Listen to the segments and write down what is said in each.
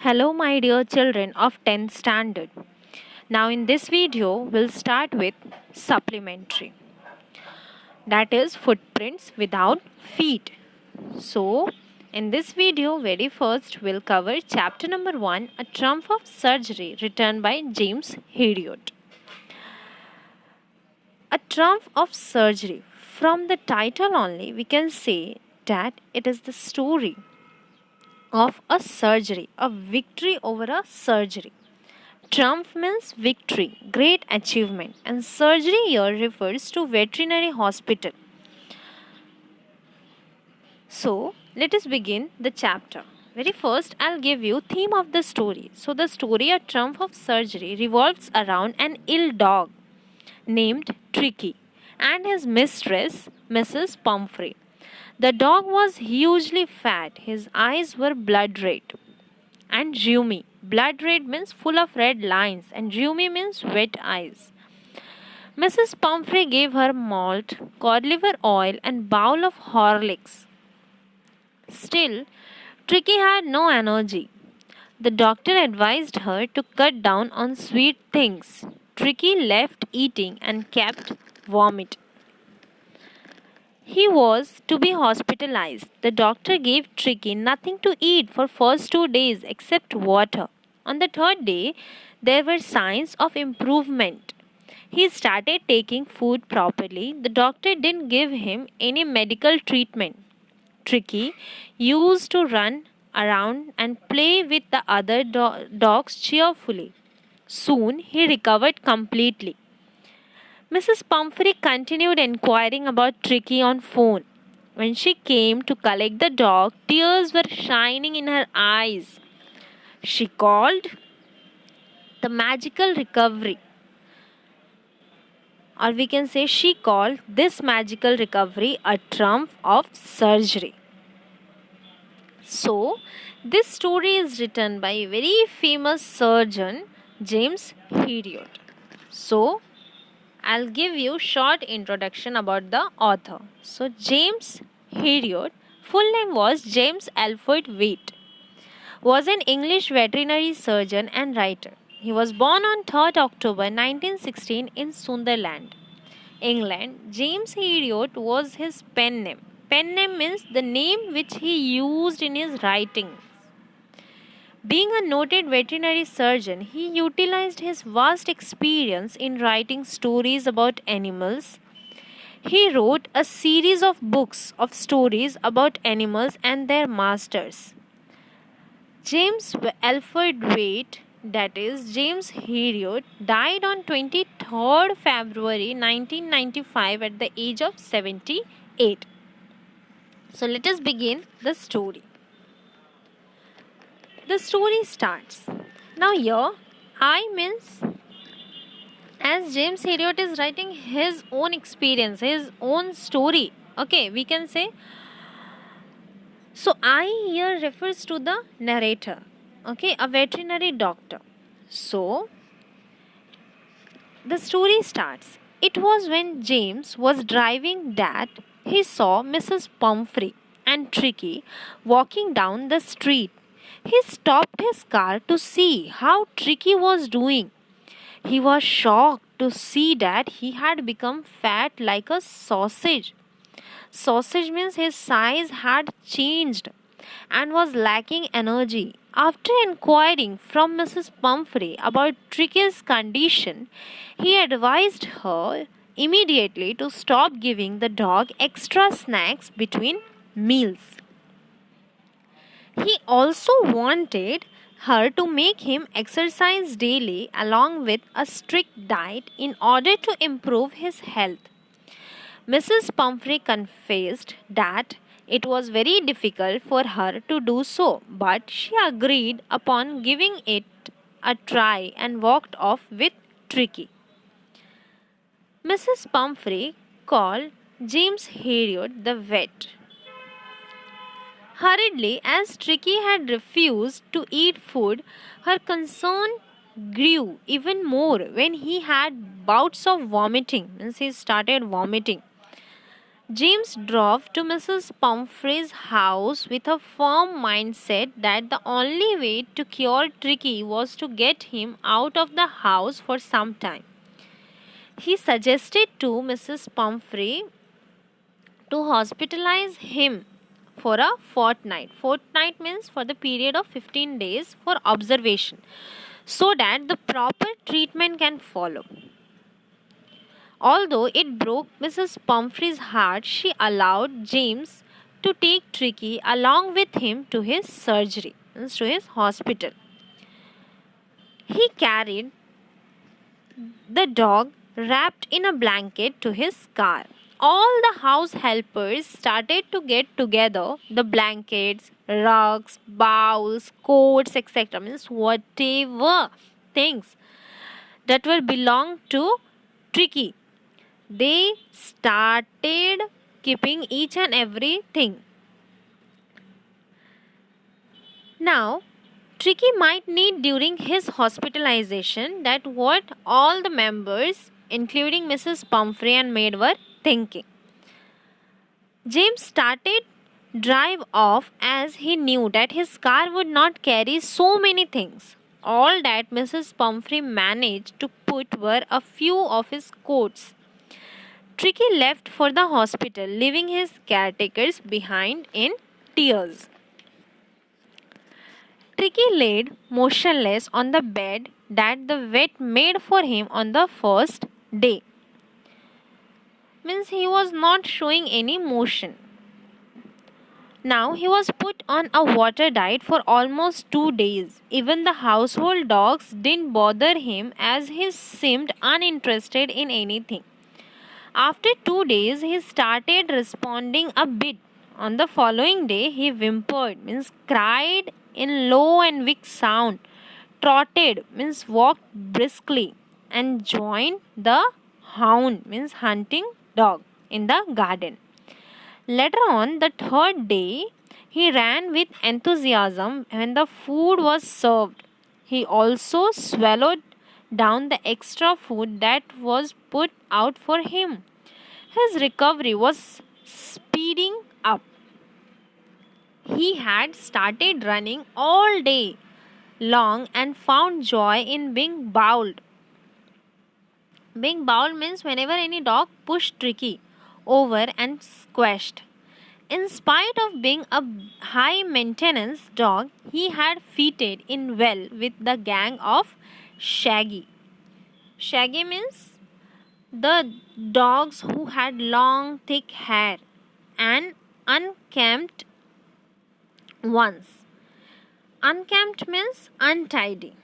Hello, my dear children of 10th standard. Now, in this video, we'll start with supplementary, that is, footprints without feet. So, in this video, very first, we'll cover chapter number 1, A Triumph of Surgery, written by James Hediot. A Triumph of Surgery. From the title only, we can say that it is the story of a surgery, a victory over a surgery. Triumph means victory, great achievement, and surgery here refers to veterinary hospital. So, let us begin the chapter. Very first, I'll give you theme of the story. So, the story A Triumph of Surgery revolves around an ill dog named Tricky and his mistress, Mrs. Pumphrey. The dog was hugely fat, his eyes were blood red and rheumy. Blood red means full of red lines, and rheumy means wet eyes. Mrs. Pumphrey gave her malt, cod liver oil, and bowl of Horlicks. Still, Tricky had no energy. The doctor advised her to cut down on sweet things. Tricky left eating and kept vomit. He was to be hospitalized. The doctor gave Tricky nothing to eat for first 2 days except water. On the third day, there were signs of improvement. He started taking food properly. The doctor didn't give him any medical treatment. Tricky used to run around and play with the other dogs cheerfully. Soon he recovered completely. Mrs. Pumphrey continued inquiring about Tricky on phone. When she came to collect the dog, tears were shining in her eyes. She called the magical recovery, or we can say she called this magical recovery a triumph of surgery. So, this story is written by a very famous surgeon, James Hediot. So, I'll give you short introduction about the author. So, James Hediot, full name was James Alfred Waite, was an English veterinary surgeon and writer. He was born on 3rd October 1916 in Sunderland, England. James Hediot was his pen name. Pen name means the name which he used in his writings. Being a noted veterinary surgeon, he utilized his vast experience in writing stories about animals. He wrote a series of books of stories about animals and their masters. James Alfred Waite, that is James Heriot, died on 23rd February 1995 at the age of 78. So let us begin the story. The story starts. Now here, I means as James Heriot is writing his own experience, his own story. Okay, we can say. So I here refers to the narrator. Okay, a veterinary doctor. So the story starts. It was when James was driving that he saw Mrs. Pumphrey and Tricky walking down the street. He stopped his car to see how Tricky was doing. He was shocked to see that he had become fat like a sausage. Sausage means his size had changed and was lacking energy. After inquiring from Mrs. Pumphrey about Tricky's condition, he advised her immediately to stop giving the dog extra snacks between meals. He also wanted her to make him exercise daily along with a strict diet in order to improve his health. Mrs. Pumphrey confessed that it was very difficult for her to do so, but she agreed upon giving it a try and walked off with Tricky. Mrs. Pumphrey called James Heriot the vet. Hurriedly, as Tricky had refused to eat food, her concern grew even more when he had bouts of vomiting, means he started vomiting. James drove to Mrs. Pumphrey's house with a firm mindset that the only way to cure Tricky was to get him out of the house for some time. He suggested to Mrs. Pumphrey to hospitalize him for a fortnight. Fortnight means for the period of 15 days for observation so that the proper treatment can follow. Although it broke Mrs. Pumphrey's heart, she allowed James to take Tricky along with him to his surgery, means to his hospital. He carried the dog wrapped in a blanket to his car. All the house helpers started to get together the blankets, rugs, bowls, coats, etc. Means whatever things that were belonged to Tricky. They started keeping each and everything. Now, Tricky might need during his hospitalization that what all the members, including Mrs. Pumphrey and maid, were thinking. James started drive off as he knew that his car would not carry so many things. All that Mrs. Pumphrey managed to put were a few of his coats. Tricky left for the hospital, leaving his caretakers behind in tears. Tricky laid motionless on the bed that the vet made for him on the first day. Means he was not showing any motion. Now he was put on a water diet for almost 2 days. Even the household dogs didn't bother him as he seemed uninterested in anything. After 2 days, he started responding a bit. On the following day, he whimpered, means cried in low and weak sound, trotted, means walked briskly, and joined the hound, means hunting dog, in the garden. Later on, the third day, he ran with enthusiasm when the food was served. He also swallowed down the extra food that was put out for him. His recovery was speeding up. He had started running all day long and found joy in being bowled. Being bowled means whenever any dog pushed Tricky over and squashed. In spite of being a high maintenance dog, he had fitted in well with the gang of Shaggy. Shaggy means the dogs who had long, thick hair and unkempt ones. Unkempt means untidy.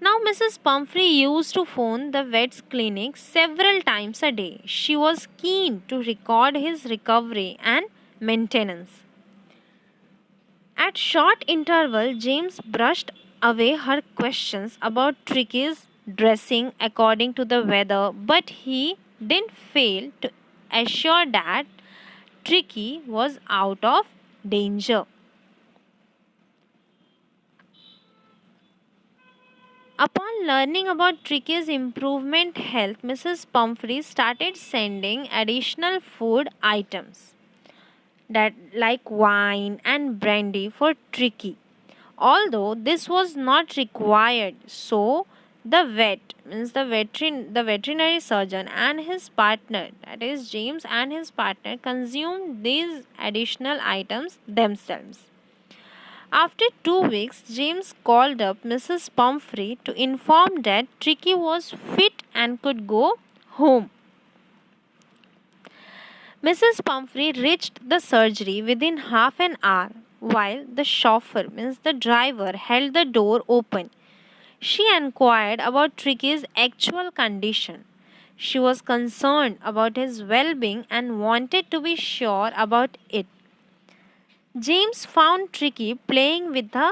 Now, Mrs. Pumphrey used to phone the vet's clinic several times a day. She was keen to record his recovery and maintenance. At short interval, James brushed away her questions about Tricky's dressing according to the weather, but he didn't fail to assure that Tricky was out of danger. Upon learning about Tricky's improvement health, Mrs. Pumphrey started sending additional food items that like wine and brandy for Tricky. Although this was not required, so the vet means the veterinary surgeon and his partner, that is James and his partner, consumed these additional items themselves. After 2 weeks, James called up Mrs. Pumphrey to inform that Tricky was fit and could go home. Mrs. Pumphrey reached the surgery within half an hour while the chauffeur, means the driver, held the door open. She inquired about Tricky's actual condition. She was concerned about his well being and wanted to be sure about it. James found Tricky playing with a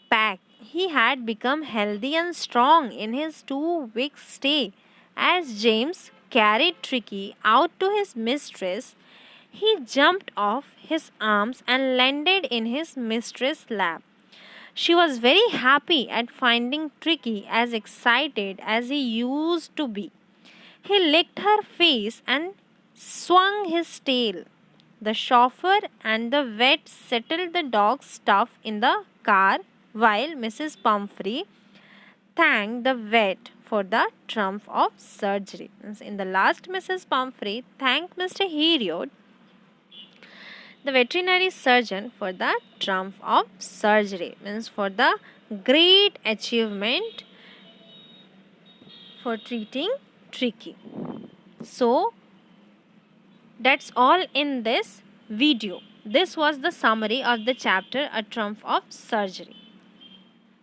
pack. He had become healthy and strong in his 2 week stay. As James carried Tricky out to his mistress, he jumped off his arms and landed in his mistress' lap. She was very happy at finding Tricky as excited as he used to be. He licked her face and swung his tail. The chauffeur and the vet settled the dog's stuff in the car while Mrs. Pumphrey thanked the vet for the triumph of surgery. In the last, Mrs. Pumphrey thanked Mr. Heriot, the veterinary surgeon, for the triumph of surgery, means for the great achievement for treating Tricky. So, that's all in this video. This was the summary of the chapter A Triumph of Surgery.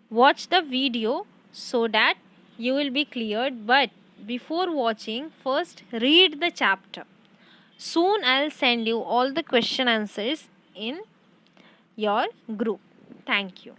Watch the video so that you will be cleared, but before watching, first read the chapter. Soon I'll send you all the question answers in your group. Thank you.